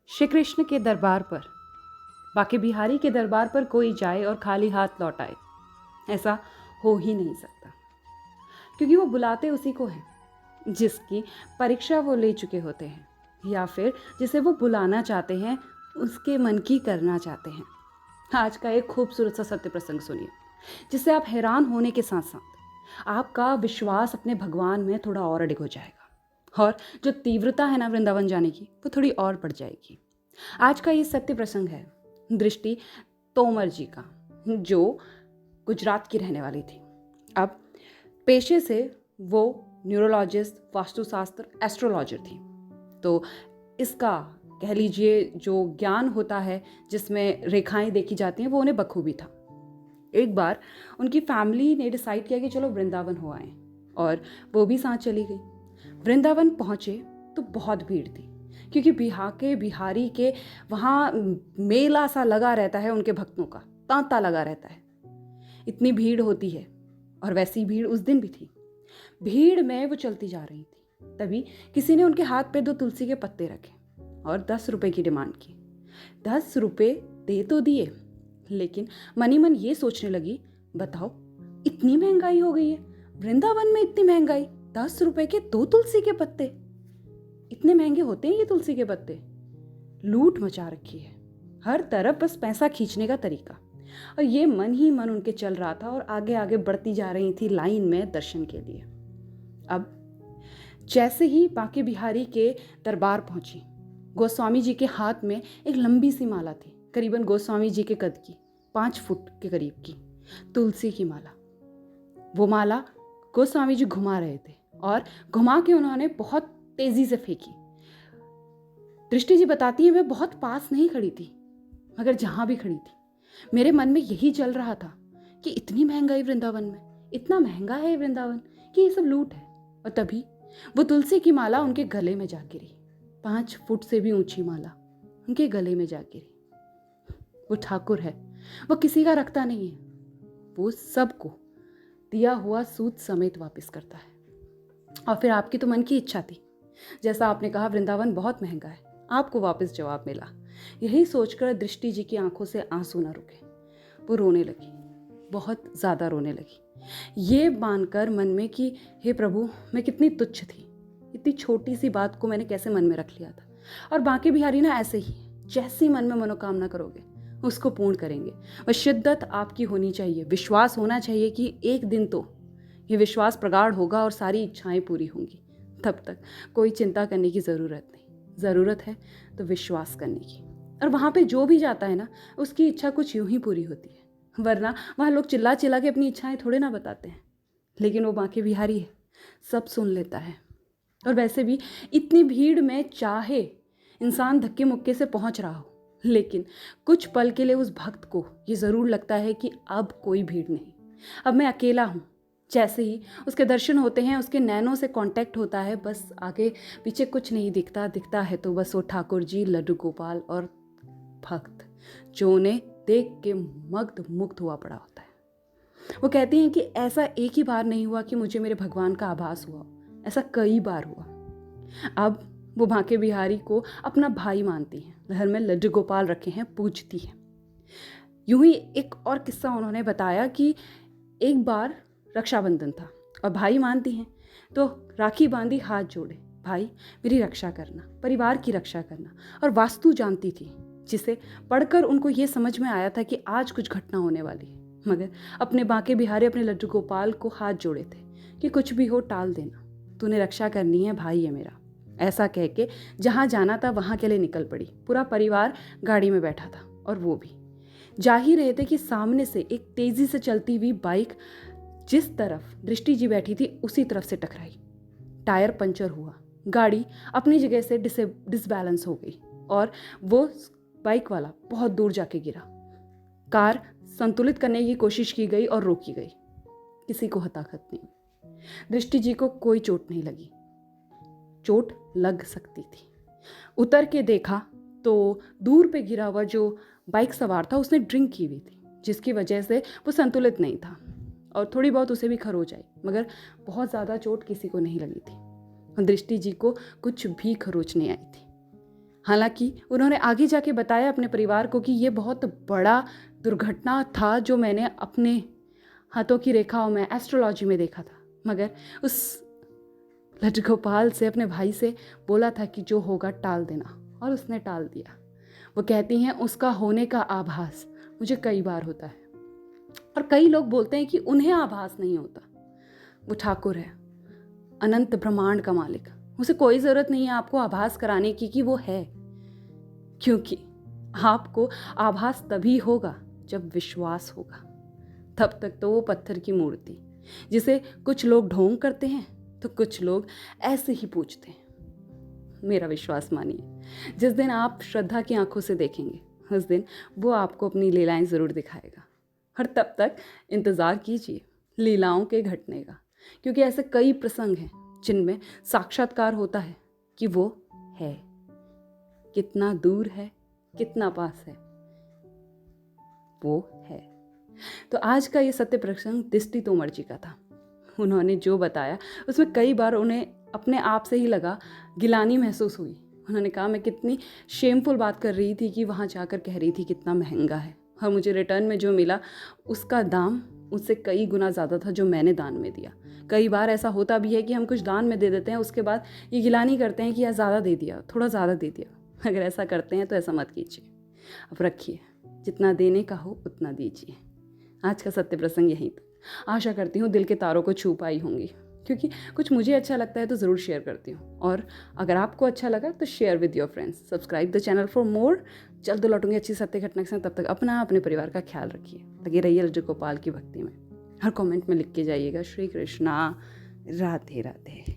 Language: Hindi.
श्री कृष्ण के दरबार पर, बाके बिहारी के दरबार पर कोई जाए और खाली हाथ लौट आए, ऐसा हो ही नहीं सकता। क्योंकि वो बुलाते उसी को हैं जिसकी परीक्षा वो ले चुके होते हैं, या फिर जिसे वो बुलाना चाहते हैं, उसके मन की करना चाहते हैं। आज का एक खूबसूरत सा सत्य प्रसंग सुनिए, जिससे आप हैरान होने के साथ साथ आपका विश्वास अपने भगवान में थोड़ा और अडिग हो जाएगा, और जो तीव्रता है ना वृंदावन जाने की, वो थोड़ी और बढ़ जाएगी। आज का ये सत्य प्रसंग है दृष्टि तोमर जी का, जो गुजरात की रहने वाली थी। अब पेशे से वो न्यूरोलॉजिस्ट, वास्तुशास्त्र, एस्ट्रोलॉजर थी। तो इसका कह लीजिए जो ज्ञान होता है जिसमें रेखाएं देखी जाती हैं, वो उन्हें बखूबी था। एक बार उनकी फैमिली ने डिसाइड किया कि चलो वृंदावन हो आए, और वो भी साथ चली गई। वृंदावन पहुंचे तो बहुत भीड़ थी, क्योंकि बिहारी के वहाँ मेला सा लगा रहता है, उनके भक्तों का तांता लगा रहता है, इतनी भीड़ होती है। और वैसी भीड़ उस दिन भी थी। भीड़ में वो चलती जा रही थी, तभी किसी ने उनके हाथ पे 2 तुलसी के पत्ते रखे और 10 रुपए की डिमांड की। 10 रुपए दे तो दिए, लेकिन मनी मन ये सोचने लगी, बताओ इतनी महंगाई हो गई है, वृंदावन में इतनी महंगाई, 10 रुपए के 2 तुलसी के पत्ते, इतने महंगे होते हैं ये तुलसी के पत्ते। लूट मचा रखी है, हर तरफ बस पैसा खींचने का तरीका। और ये मन ही मन उनके चल रहा था, और आगे आगे बढ़ती जा रही थी लाइन में दर्शन के लिए। अब जैसे ही बाके बिहारी के दरबार पहुंची, गोस्वामी जी के हाथ में एक लंबी सी माला थी, करीबन गोस्वामी जी के कद की, 5 फुट के करीब की तुलसी की माला। वो माला गोस्वामी जी घुमा रहे थे, और घुमा के उन्होंने बहुत तेजी से फेंकी। दृष्टि जी बताती है, मैं बहुत पास नहीं खड़ी थी, मगर जहां भी खड़ी थी मेरे मन में यही चल रहा था कि इतनी महंगाई वृंदावन में, इतना महंगा है वृंदावन कि ये सब लूट है। और तभी वो तुलसी की माला उनके गले में जा गिरी, 5 फुट से भी ऊंची माला उनके गले में जा गिरी। वो ठाकुर है, वो किसी का रखता नहीं है, वो सबको दिया हुआ सूद समेत वापस करता है। और फिर आपकी तो मन की इच्छा थी, जैसा आपने कहा वृंदावन बहुत महंगा है, आपको वापस जवाब मिला। यही सोचकर दृष्टि जी की आंखों से आंसू न रुके, वो रोने लगी, बहुत ज़्यादा रोने लगी, ये मानकर मन में कि हे प्रभु, मैं कितनी तुच्छ थी, इतनी छोटी सी बात को मैंने कैसे मन में रख लिया था। और बाके बिहारी ना ऐसे ही, जैसी मन में मनोकामना करोगे उसको पूर्ण करेंगे। और शिद्दत आपकी होनी चाहिए, विश्वास होना चाहिए कि एक दिन तो ये विश्वास प्रगाढ़ होगा और सारी इच्छाएं पूरी होंगी। तब तक कोई चिंता करने की ज़रूरत नहीं, ज़रूरत है तो विश्वास करने की। और वहाँ पे जो भी जाता है ना, उसकी इच्छा कुछ यूं ही पूरी होती है, वरना वहाँ लोग चिल्ला चिल्ला के अपनी इच्छाएं थोड़े ना बताते हैं। लेकिन वो बाके बिहारी है, सब सुन लेता है। और वैसे भी इतनी भीड़ में चाहे इंसान धक्के मुक्के से पहुँच रहा हो, लेकिन कुछ पल के लिए उस भक्त को ये ज़रूर लगता है कि अब कोई भीड़ नहीं, अब मैं अकेला हूँ। जैसे ही उसके दर्शन होते हैं, उसके नैनों से कांटेक्ट होता है, बस आगे पीछे कुछ नहीं दिखता, दिखता है तो बस वो ठाकुर जी, लड्डू गोपाल और भक्त, जो उन्हें देख के मग्ध मुग्ध हुआ पड़ा होता है। वो कहती हैं कि ऐसा एक ही बार नहीं हुआ कि मुझे मेरे भगवान का आभास हुआ, ऐसा कई बार हुआ। अब वो बाके बिहारी को अपना भाई मानती हैं, घर में लड्डू गोपाल रखे हैं, पूजती हैं। यूं ही एक और किस्सा उन्होंने बताया कि एक बार रक्षाबंधन था और भाई मानती हैं, तो राखी बांधी, हाथ जोड़े, भाई मेरी रक्षा करना, परिवार की रक्षा करना। और वास्तु जानती थी, जिसे पढ़कर उनको ये समझ में आया था कि आज कुछ घटना होने वाली है, मगर अपने बाके बिहारी, अपने लड्डू गोपाल को हाथ जोड़े थे कि कुछ भी हो टाल देना, तूने रक्षा करनी है, भाई है मेरा। ऐसा कह के जहाँ जाना था वहाँ के लिए निकल पड़ी। पूरा परिवार गाड़ी में बैठा था, और वो भी जा ही रहे थे कि सामने से एक तेजी से चलती हुई बाइक जिस तरफ दृष्टि जी बैठी थी उसी तरफ से टकराई। टायर पंचर हुआ, गाड़ी अपनी जगह से डिसबैलेंस हो गई, और वो बाइक वाला बहुत दूर जाके गिरा। कार संतुलित करने की कोशिश की गई और रोकी गई, किसी को हताहत नहीं। दृष्टि जी को कोई चोट नहीं लगी, चोट लग सकती थी। उतर के देखा तो दूर पे गिरा हुआ जो बाइक सवार था, उसने ड्रिंक की हुई थी, जिसकी वजह से वो संतुलित नहीं था, और थोड़ी बहुत उसे भी खरोच आई, मगर बहुत ज़्यादा चोट किसी को नहीं लगी थी। दृष्टि जी को कुछ भी खरोच नहीं आई थी। हालांकि उन्होंने आगे जाके बताया अपने परिवार को कि ये बहुत बड़ा दुर्घटना था जो मैंने अपने हाथों की रेखाओं में एस्ट्रोलॉजी में देखा था, मगर उस लटगोपाल से, अपने भाई से बोला था कि जो होगा टाल देना, और उसने टाल दिया। वो कहती हैं उसका होने का आभास मुझे कई बार होता है, और कई लोग बोलते हैं कि उन्हें आभास नहीं होता। वो ठाकुर है, अनंत ब्रह्मांड का मालिक, उसे कोई ज़रूरत नहीं है आपको आभास कराने की कि वो है, क्योंकि आपको आभास तभी होगा जब विश्वास होगा। तब तक तो वो पत्थर की मूर्ति, जिसे कुछ लोग ढोंग करते हैं तो कुछ लोग ऐसे ही पूछते हैं। मेरा विश्वास मानिए, जिस दिन आप श्रद्धा की आंखों से देखेंगे उस दिन वो आपको अपनी लीलाएं ज़रूर दिखाएगा। और तब तक इंतज़ार कीजिए लीलाओं के घटने का, क्योंकि ऐसे कई प्रसंग हैं जिनमें साक्षात्कार होता है कि वो है। कितना दूर है, कितना पास है, वो है। तो आज का ये सत्य प्रसंग दिष्टि तोमर जी का था। उन्होंने जो बताया उसमें कई बार उन्हें अपने आप से ही लगा, गिलानी महसूस हुई। उन्होंने कहा मैं कितनी शेमफुल बात कर रही थी कि वहाँ जाकर कह रही थी कितना महंगा है, और मुझे रिटर्न में जो मिला उसका दाम उससे कई गुना ज़्यादा था जो मैंने दान में दिया। कई बार ऐसा होता भी है कि हम कुछ दान में दे देते हैं, उसके बाद ये गिलानी करते हैं कि यार ज़्यादा दे दिया, थोड़ा ज़्यादा दे दिया। अगर ऐसा करते हैं तो ऐसा मत कीजिए, अब रखिए, जितना देने का हो उतना दीजिए। आज का सत्य प्रसंग यहीं था। आशा करती हूँ दिल के तारों को छू पाई होंगी, क्योंकि कुछ मुझे अच्छा लगता है तो ज़रूर शेयर करती हूँ, और अगर आपको अच्छा लगा तो share with your friends. Subscribe the channel for more. जल्द लौटूंगी अच्छी सत्य घटना के साथ, तब तक अपना अपने परिवार का ख्याल रखिए। लगे रहिए लड्डू गोपाल की भक्ति में। हर कमेंट में लिख के जाइएगा श्री कृष्णा, राधे राधे।